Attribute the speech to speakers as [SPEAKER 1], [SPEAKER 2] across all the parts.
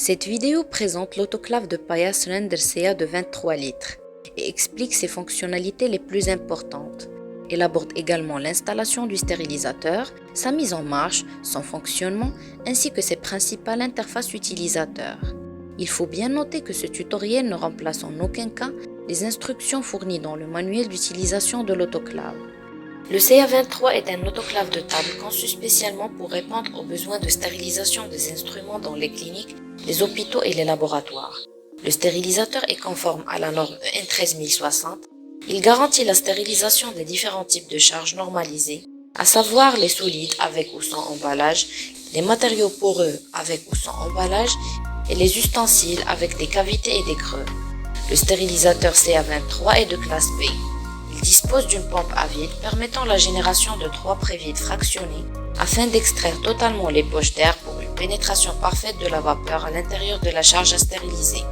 [SPEAKER 1] Cette vidéo présente l'autoclave de Payas Render CA de 23 litres et explique ses fonctionnalités les plus importantes. Elle aborde également l'installation du stérilisateur, sa mise en marche, son fonctionnement ainsi que ses principales interfaces utilisateurs. Il faut bien noter que ce tutoriel ne remplace en aucun cas les instructions fournies dans le manuel d'utilisation de l'autoclave. Le CA23 est un autoclave de table conçu spécialement pour répondre aux besoins de stérilisation des instruments dans les cliniques, les hôpitaux et les laboratoires. Le stérilisateur est conforme à la norme EN 13060. Il garantit la stérilisation des différents types de charges normalisées, à savoir les solides avec ou sans emballage, les matériaux poreux avec ou sans emballage et les ustensiles avec des cavités et des creux. Le stérilisateur CA23 est de classe B. Il dispose d'une pompe à vide permettant la génération de 3 prévides fractionnés afin d'extraire totalement les poches d'air pour une pénétration parfaite de la vapeur à l'intérieur de la charge à stériliser.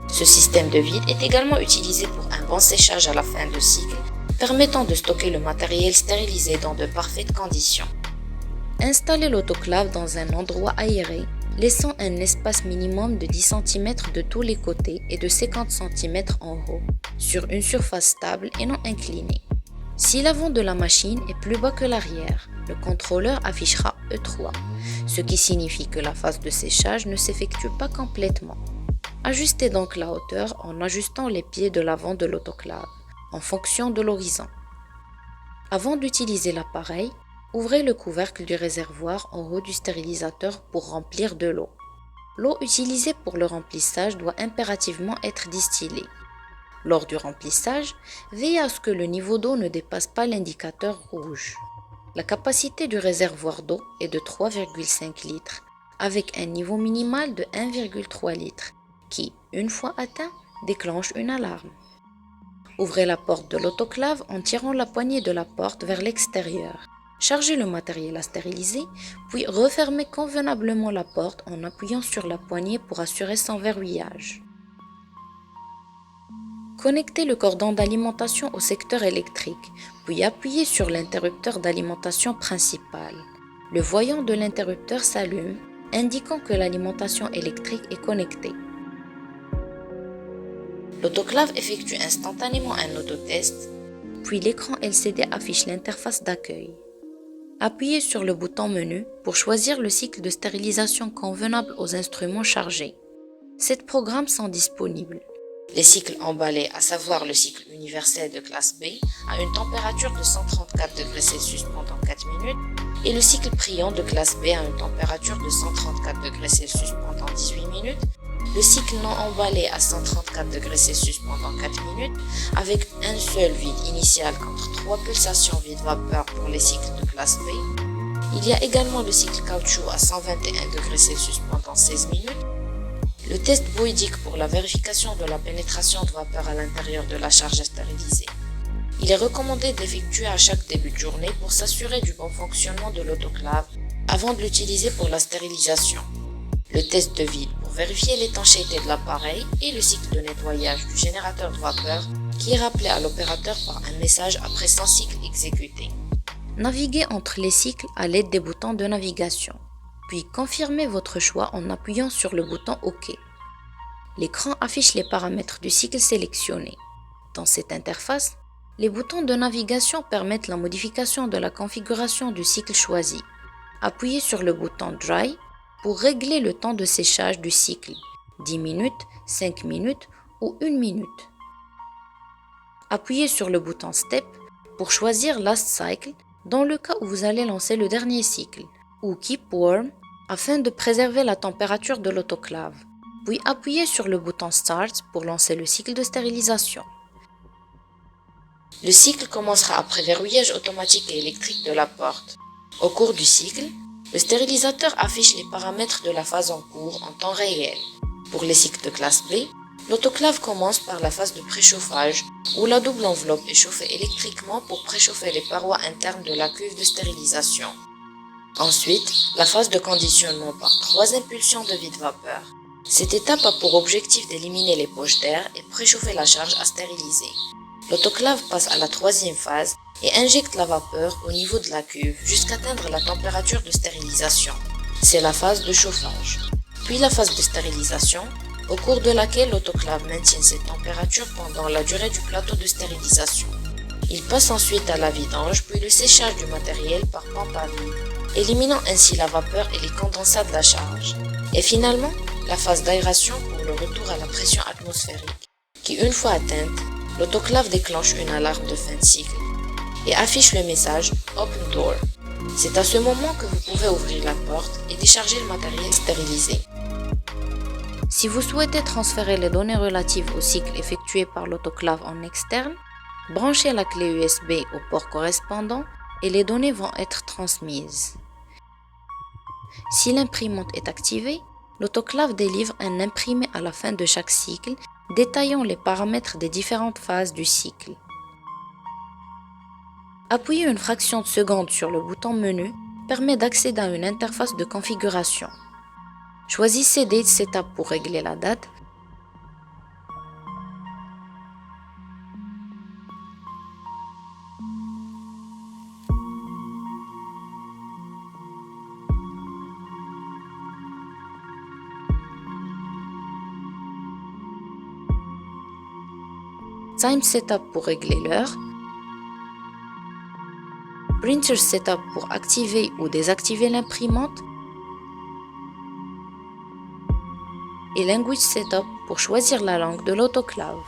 [SPEAKER 1] Ce système de vide est également utilisé pour un bon séchage à la fin de cycle, permettant de stocker le matériel stérilisé dans de parfaites conditions. Installez l'autoclave dans un endroit aéré, laissant un espace minimum de 10 cm de tous les côtés et de 50 cm en haut, sur une surface stable et non inclinée. Si l'avant de la machine est plus bas que l'arrière, le contrôleur affichera E3, ce qui signifie que la phase de séchage ne s'effectue pas complètement. Ajustez donc la hauteur en ajustant les pieds de l'avant de l'autoclave, en fonction de l'horizon. Avant d'utiliser l'appareil, ouvrez le couvercle du réservoir en haut du stérilisateur pour remplir de l'eau. L'eau utilisée pour le remplissage doit impérativement être distillée. Lors du remplissage, veillez à ce que le niveau d'eau ne dépasse pas l'indicateur rouge. La capacité du réservoir d'eau est de 3,5 litres, avec un niveau minimal de 1,3 litres, qui, une fois atteint, déclenche une alarme. Ouvrez la porte de l'autoclave en tirant la poignée de la porte vers l'extérieur. Chargez le matériel à stériliser, puis refermez convenablement la porte en appuyant sur la poignée pour assurer son verrouillage. Connectez le cordon d'alimentation au secteur électrique, puis appuyez sur l'interrupteur d'alimentation principal. Le voyant de l'interrupteur s'allume, indiquant que l'alimentation électrique est connectée. L'autoclave effectue instantanément un autotest, puis l'écran LCD affiche l'interface d'accueil. Appuyez sur le bouton Menu pour choisir le cycle de stérilisation convenable aux instruments chargés. 7 programmes sont disponibles. Les cycles emballés, à savoir le cycle universel de classe B, à une température de 134 degrés Celsius pendant 4 minutes, et le cycle priant de classe B à une température de 134 degrés Celsius pendant 18 minutes, le cycle non emballé à 134 degrés Celsius pendant 4 minutes, avec un seul vide initial contre 3 pulsations vide-vapeur pour les cycles de classe B. Il y a également le cycle caoutchouc à 121 degrés Celsius pendant 16 minutes, le test Bouygues pour la vérification de la pénétration de vapeur à l'intérieur de la charge à stériliser. Il est recommandé d'effectuer à chaque début de journée pour s'assurer du bon fonctionnement de l'autoclave avant de l'utiliser pour la stérilisation. Le test de vide pour vérifier l'étanchéité de l'appareil et le cycle de nettoyage du générateur de vapeur qui est rappelé à l'opérateur par un message après 100 cycles exécutés. Naviguez entre les cycles à l'aide des boutons de navigation, puis confirmez votre choix en appuyant sur le bouton OK. L'écran affiche les paramètres du cycle sélectionné. Dans cette interface, les boutons de navigation permettent la modification de la configuration du cycle choisi. Appuyez sur le bouton Dry pour régler le temps de séchage du cycle, 10 minutes, 5 minutes ou 1 minute. Appuyez sur le bouton Step pour choisir Last Cycle dans le cas où vous allez lancer le dernier cycle, ou Keep Warm afin de préserver la température de l'autoclave. Puis appuyez sur le bouton Start pour lancer le cycle de stérilisation. Le cycle commencera après verrouillage automatique et électrique de la porte. Au cours du cycle, le stérilisateur affiche les paramètres de la phase en cours en temps réel. Pour les cycles de classe B, l'autoclave commence par la phase de préchauffage où la double enveloppe est chauffée électriquement pour préchauffer les parois internes de la cuve de stérilisation. Ensuite, la phase de conditionnement par 3 impulsions de vide-vapeur. Cette étape a pour objectif d'éliminer les poches d'air et préchauffer la charge à stériliser. L'autoclave passe à la 3e phase et injecte la vapeur au niveau de la cuve jusqu'à atteindre la température de stérilisation. C'est la phase de chauffage. Puis la phase de stérilisation, au cours de laquelle l'autoclave maintient cette température pendant la durée du plateau de stérilisation. Il passe ensuite à la vidange puis le séchage du matériel par pompe à vide, éliminant ainsi la vapeur et les condensats de la charge. Et finalement, la phase d'aération pour le retour à la pression atmosphérique, qui une fois atteinte, l'autoclave déclenche une alarme de fin de cycle et affiche le message Open Door. C'est à ce moment que vous pouvez ouvrir la porte et décharger le matériel stérilisé. Si vous souhaitez transférer les données relatives au cycle effectué par l'autoclave en externe, branchez la clé USB au port correspondant et les données vont être transmises. Si l'imprimante est activée, l'autoclave délivre un imprimé à la fin de chaque cycle détaillant les paramètres des différentes phases du cycle. Appuyer une fraction de seconde sur le bouton menu permet d'accéder à une interface de configuration. Choisissez Date Setup pour régler la date. Time Setup pour régler l'heure. Printer Setup pour activer ou désactiver l'imprimante. Et Language Setup pour choisir la langue de l'autoclave.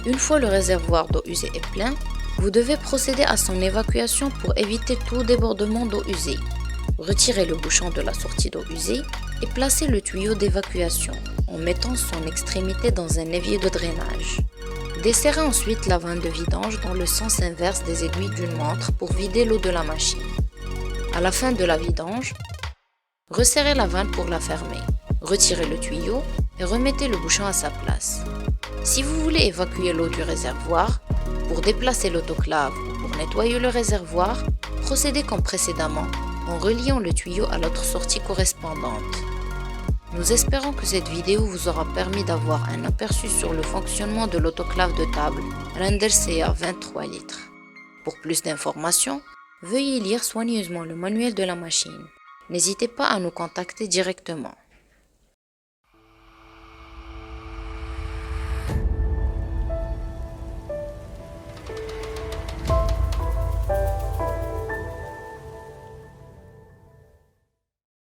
[SPEAKER 1] Une fois le réservoir d'eau usée est plein, vous devez procéder à son évacuation pour éviter tout débordement d'eau usée. Retirez le bouchon de la sortie d'eau usée et placez le tuyau d'évacuation en mettant son extrémité dans un évier de drainage. Desserrez ensuite la vanne de vidange dans le sens inverse des aiguilles d'une montre pour vider l'eau de la machine. À la fin de la vidange, resserrez la vanne pour la fermer. Retirez le tuyau et remettez le bouchon à sa place. Si vous voulez évacuer l'eau du réservoir, pour déplacer l'autoclave ou pour nettoyer le réservoir, procédez comme précédemment en reliant le tuyau à l'autre sortie correspondante. Nous espérons que cette vidéo vous aura permis d'avoir un aperçu sur le fonctionnement de l'autoclave de table Rendercea 23 litres. Pour plus d'informations, veuillez lire soigneusement le manuel de la machine. N'hésitez pas à nous contacter directement.